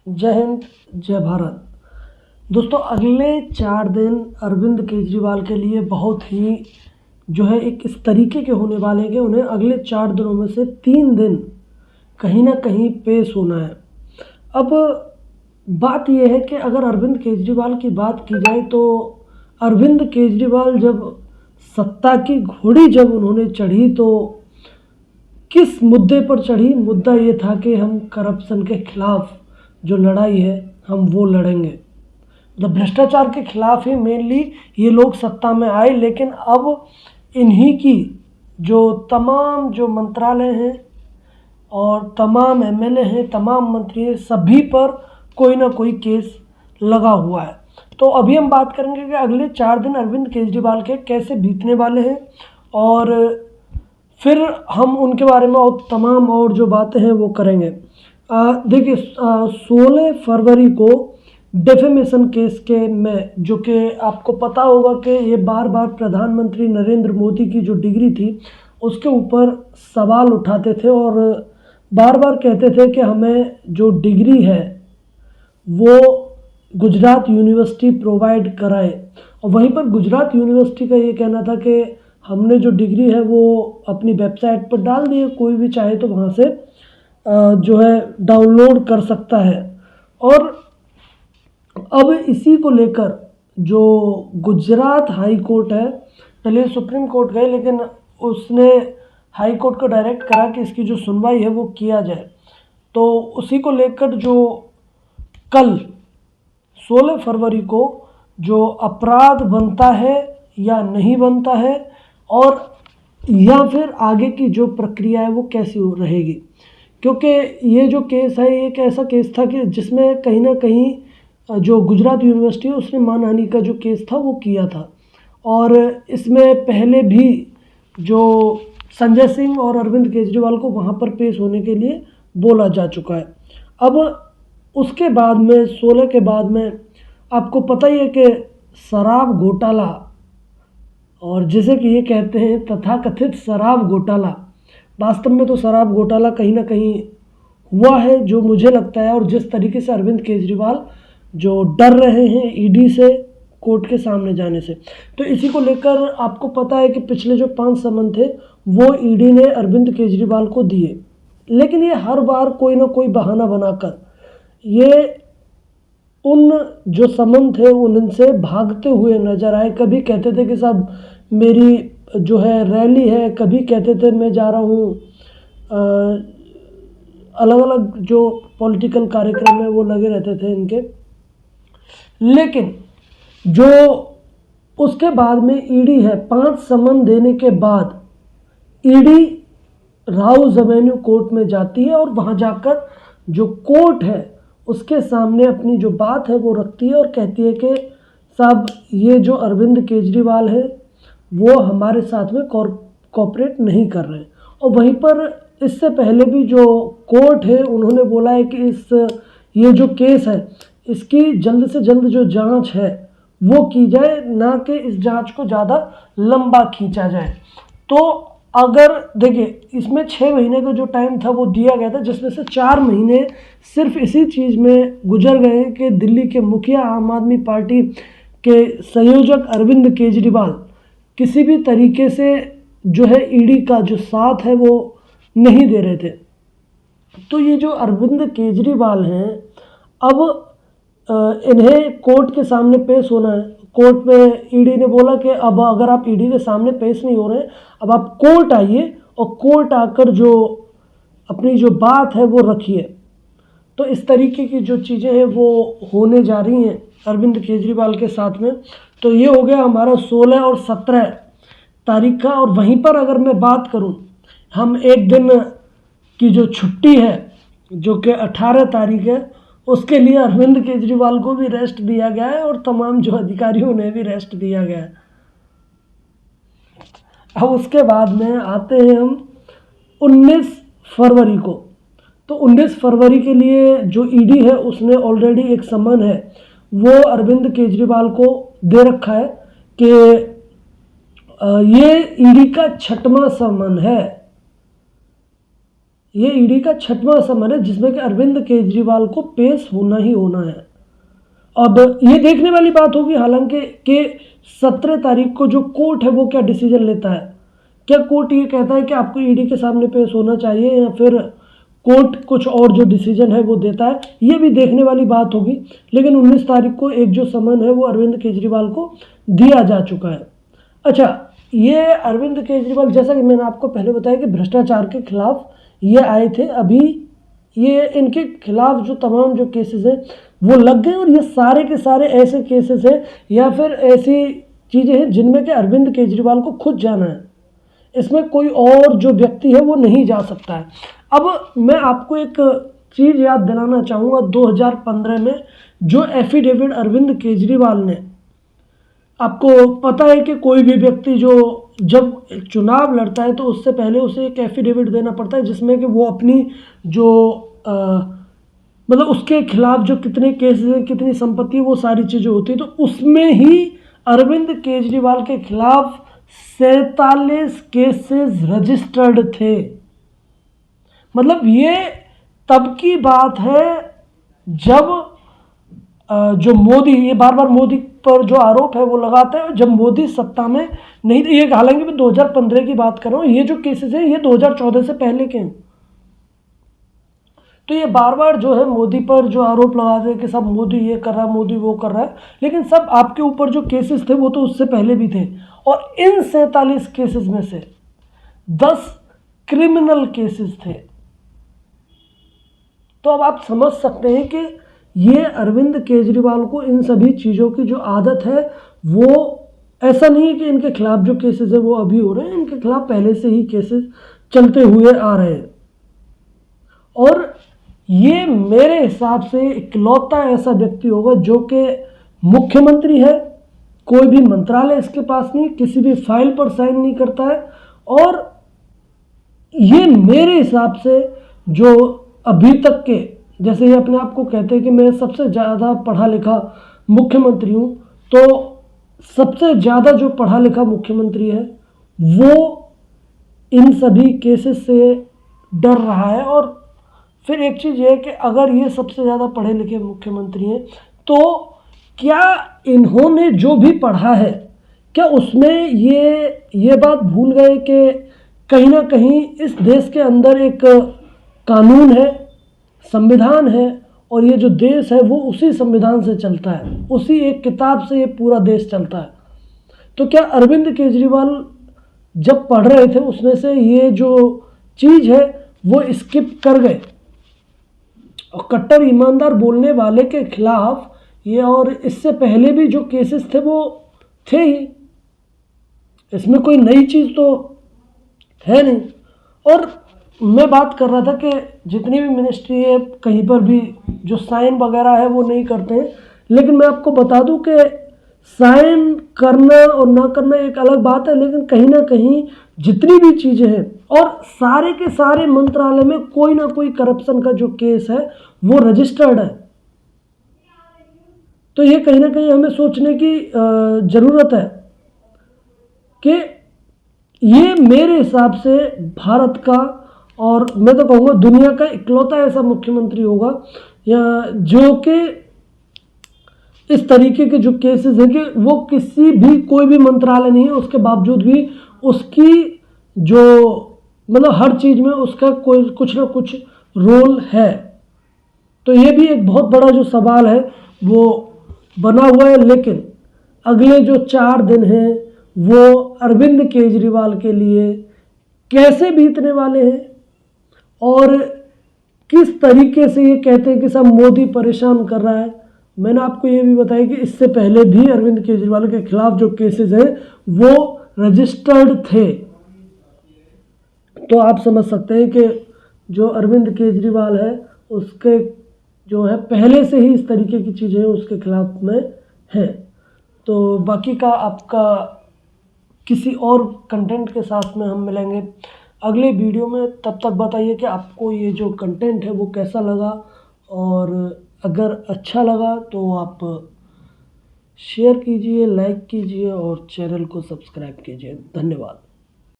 जय हिंद, जय भारत। दोस्तों, अगले 4 दिन अरविंद केजरीवाल के लिए बहुत ही जो है एक इस तरीके के होने वाले हैं कि उन्हें अगले 4 दिनों में से 3 दिन कहीं ना कहीं पेश होना है। अब बात यह है कि अगर अरविंद केजरीवाल की बात की जाए तो अरविंद केजरीवाल जब सत्ता की घोड़ी जब उन्होंने चढ़ी तो किस मुद्दे पर चढ़ी? मुद्दा ये था कि हम करप्शन के खिलाफ जो लड़ाई है हम वो लड़ेंगे। मतलब भ्रष्टाचार के खिलाफ ही मेनली ये लोग सत्ता में आए। लेकिन अब इन्हीं की जो तमाम जो मंत्रालय हैं और तमाम एमएलए हैं, तमाम मंत्री हैं, सभी पर कोई ना कोई केस लगा हुआ है। तो अभी हम बात करेंगे कि अगले 4 दिन अरविंद केजरीवाल के कैसे बीतने वाले हैं और फिर हम उनके बारे में और तमाम और जो बातें हैं वो करेंगे। देखिए, 16 फरवरी को डेफेमेशन केस के में जो कि आपको पता होगा कि ये बार बार प्रधानमंत्री नरेंद्र मोदी की जो डिग्री थी उसके ऊपर सवाल उठाते थे और बार बार कहते थे कि हमें जो डिग्री है वो गुजरात यूनिवर्सिटी प्रोवाइड कराए। और वहीं पर गुजरात यूनिवर्सिटी का ये कहना था कि हमने जो डिग्री है वो अपनी वेबसाइट पर डाल दी है, कोई भी चाहे तो वहाँ से जो है डाउनलोड कर सकता है। और अब इसी को लेकर जो गुजरात हाई कोर्ट है, पहले सुप्रीम कोर्ट गए लेकिन उसने हाई कोर्ट को डायरेक्ट करा कि इसकी जो सुनवाई है वो किया जाए। तो उसी को लेकर जो कल 16 फरवरी को जो अपराध बनता है या नहीं बनता है और या फिर आगे की जो प्रक्रिया है वो कैसी रहेगी, क्योंकि ये जो केस है ये एक ऐसा केस था कि जिसमें कहीं ना कहीं जो गुजरात यूनिवर्सिटी है उसने मानहानि का जो केस था वो किया था। और इसमें पहले भी जो संजय सिंह और अरविंद केजरीवाल को वहाँ पर पेश होने के लिए बोला जा चुका है। अब उसके बाद में 16 के बाद में आपको पता ही है कि शराब घोटाला, और जिसे कि ये कहते हैं तथाकथित शराब घोटाला, वास्तव में तो शराब घोटाला कहीं ना कहीं हुआ है जो मुझे लगता है। और जिस तरीके से अरविंद केजरीवाल जो डर रहे हैं ईडी से कोर्ट के सामने जाने से, तो इसी को लेकर आपको पता है कि पिछले जो 5 समन थे वो ईडी ने अरविंद केजरीवाल को दिए। लेकिन ये हर बार कोई ना कोई बहाना बनाकर ये उन जो समन थे उनसे भागते हुए नजर आए। कभी कहते थे कि साहब मेरी जो है रैली है, कभी कहते थे मैं जा रहा हूँ, अलग अलग जो पॉलिटिकल कार्यक्रम है वो लगे रहते थे इनके। लेकिन जो उसके बाद में ईडी है, 5 समन देने के बाद ईडी राउज एवेन्यू कोर्ट में जाती है और वहाँ जाकर जो कोर्ट है उसके सामने अपनी जो बात है वो रखती है और कहती है कि साहब ये जो अरविंद केजरीवाल है वो हमारे साथ में कोऑपरेट नहीं कर रहे हैं। और वहीं पर इससे पहले भी जो कोर्ट है उन्होंने बोला है कि ये जो केस है इसकी जल्द से जल्द जो जांच है वो की जाए, ना कि इस जांच को ज़्यादा लंबा खींचा जाए। तो अगर देखिए इसमें 6 महीने का जो टाइम था वो दिया गया था, जिसमें से 4 महीने सिर्फ इसी चीज़ में गुजर गए कि दिल्ली के मुखिया आम आदमी पार्टी के संयोजक अरविंद केजरीवाल किसी भी तरीके से जो है ईडी का जो साथ है वो नहीं दे रहे थे। तो ये जो अरविंद केजरीवाल हैं अब इन्हें कोर्ट के सामने पेश होना है। कोर्ट में ईडी ने बोला कि अब अगर आप ईडी के सामने पेश नहीं हो रहे अब आप कोर्ट आइए और कोर्ट आकर जो अपनी जो बात है वो रखिए। तो इस तरीके की जो चीज़ें हैं वो होने जा रही हैं अरविंद केजरीवाल के साथ में। तो ये हो गया हमारा 16 और 17 तारीख का। और वहीं पर अगर मैं बात करूं, हम एक दिन की जो छुट्टी है जो कि 18 तारीख है उसके लिए अरविंद केजरीवाल को भी रेस्ट दिया गया है और तमाम जो अधिकारियों उन्हें भी रेस्ट दिया गया है। अब उसके बाद में आते हैं हम 19 फरवरी को। तो 19 फरवरी के लिए जो ईडी है उसने ऑलरेडी एक समन है वो अरविंद केजरीवाल को दे रखा है कि ये ईडी का 6वां समन है। ये ईडी का 6वां समन है जिसमें कि अरविंद केजरीवाल को पेश होना ही होना है। अब ये देखने वाली बात होगी हालांकि कि 17 तारीख को जो कोर्ट है वो क्या डिसीजन लेता है। क्या कोर्ट ये कहता है कि आपको ईडी के सामने पेश होना चाहिए या फिर कोर्ट कुछ और जो डिसीजन है वो देता है, ये भी देखने वाली बात होगी। लेकिन 19 तारीख को एक जो समन है वो अरविंद केजरीवाल को दिया जा चुका है। अच्छा, ये अरविंद केजरीवाल जैसा कि मैंने आपको पहले बताया कि भ्रष्टाचार के खिलाफ ये आए थे। अभी ये इनके खिलाफ जो तमाम जो केसेस हैं वो लग गए और ये सारे के सारे ऐसे केसेस हैं या फिर ऐसी चीज़ें हैं जिनमें कि अरविंद केजरीवाल को खुद जाना है। इसमें कोई और जो व्यक्ति है वो नहीं जा सकता है। अब मैं आपको एक चीज़ याद दिलाना चाहूँगा, 2015 में जो एफिडेविट अरविंद केजरीवाल ने, आपको पता है कि कोई भी व्यक्ति जो जब चुनाव लड़ता है तो उससे पहले उसे एक एफिडेविट देना पड़ता है जिसमें कि वो अपनी जो मतलब उसके खिलाफ जो कितने केसेस हैं, कितनी संपत्ति है, वो सारी चीज़ें होती है। तो उसमें ही अरविंद केजरीवाल के खिलाफ 47 केसेस रजिस्टर्ड थे। मतलब ये तब की बात है जब जो मोदी, ये बार बार मोदी पर जो आरोप है वो लगाते हैं, जब मोदी सत्ता में नहीं थे। ये हालांकि मैं 2015 की बात कर रहा हूँ, ये जो केसेस हैं ये 2014 से पहले के हैं। तो ये बार बार जो है मोदी पर जो आरोप लगाते हैं कि सब मोदी ये कर रहा है, मोदी वो कर रहा है, लेकिन सब आपके ऊपर जो केसेस थे वो तो उससे पहले भी थे। और इन 47 केसेस में से 10 क्रिमिनल केसेस थे। तो अब आप समझ सकते हैं कि ये अरविंद केजरीवाल को इन सभी चीज़ों की जो आदत है, वो ऐसा नहीं है कि इनके खिलाफ जो केसेस है वो अभी हो रहे हैं, इनके खिलाफ पहले से ही केसेस चलते हुए आ रहे हैं। और ये मेरे हिसाब से इकलौता ऐसा व्यक्ति होगा जो कि मुख्यमंत्री है, कोई भी मंत्रालय इसके पास नहीं, किसी भी फाइल पर साइन नहीं करता है। और ये मेरे हिसाब से जो अभी तक के, जैसे ये अपने आप को कहते हैं कि मैं सबसे ज़्यादा पढ़ा लिखा मुख्यमंत्री हूँ, तो सबसे ज़्यादा जो पढ़ा लिखा मुख्यमंत्री है वो इन सभी केसेस से डर रहा है। और फिर एक चीज़ ये है कि अगर ये सबसे ज़्यादा पढ़े लिखे मुख्यमंत्री हैं तो क्या इन्होंने जो भी पढ़ा है, क्या उसमें ये बात भूल गए कि कहीं ना कहीं इस देश के अंदर एक कानून है, संविधान है, और ये जो देश है वो उसी संविधान से चलता है, उसी एक किताब से ये पूरा देश चलता है। तो क्या अरविंद केजरीवाल जब पढ़ रहे थे उसमें से ये जो चीज़ है वो स्किप कर गए? और कट्टर ईमानदार बोलने वाले के खिलाफ ये और इससे पहले भी जो केसेस थे वो थे ही, इसमें कोई नई चीज़ तो है नहीं। और मैं बात कर रहा था कि जितनी भी मिनिस्ट्री है कहीं पर भी जो साइन वगैरह है वो नहीं करते हैं, लेकिन मैं आपको बता दूं कि साइन करना और ना करना एक अलग बात है, लेकिन कहीं ना कहीं जितनी भी चीज़ें हैं और सारे के सारे मंत्रालय में कोई ना कोई करप्शन का जो केस है वो रजिस्टर्ड है। तो ये कहीं ना कहीं हमें सोचने की ज़रूरत है कि ये मेरे हिसाब से भारत का, और मैं तो कहूँगा दुनिया का इकलौता ऐसा मुख्यमंत्री होगा या जो कि इस तरीके के जो केसेस हैं कि वो किसी भी कोई भी मंत्रालय नहीं है उसके बावजूद भी उसकी जो मतलब हर चीज़ में उसका कोई कुछ ना कुछ रोल है। तो ये भी एक बहुत बड़ा जो सवाल है वो बना हुआ है। लेकिन अगले जो 4 दिन हैं वो अरविंद केजरीवाल के लिए कैसे बीतने वाले हैं और किस तरीके से ये कहते हैं कि सब मोदी परेशान कर रहा है। मैंने आपको ये भी बताया कि इससे पहले भी अरविंद केजरीवाल के खिलाफ जो केसेस हैं वो रजिस्टर्ड थे। तो आप समझ सकते हैं कि जो अरविंद केजरीवाल है उसके जो है पहले से ही इस तरीके की चीज़ें उसके खिलाफ में है। तो बाकी का आपका किसी और कंटेंट के साथ में हम मिलेंगे अगले वीडियो में। तब तक बताइए कि आपको ये जो कंटेंट है वो कैसा लगा, और अगर अच्छा लगा तो आप शेयर कीजिए, लाइक कीजिए और चैनल को सब्सक्राइब कीजिए। धन्यवाद।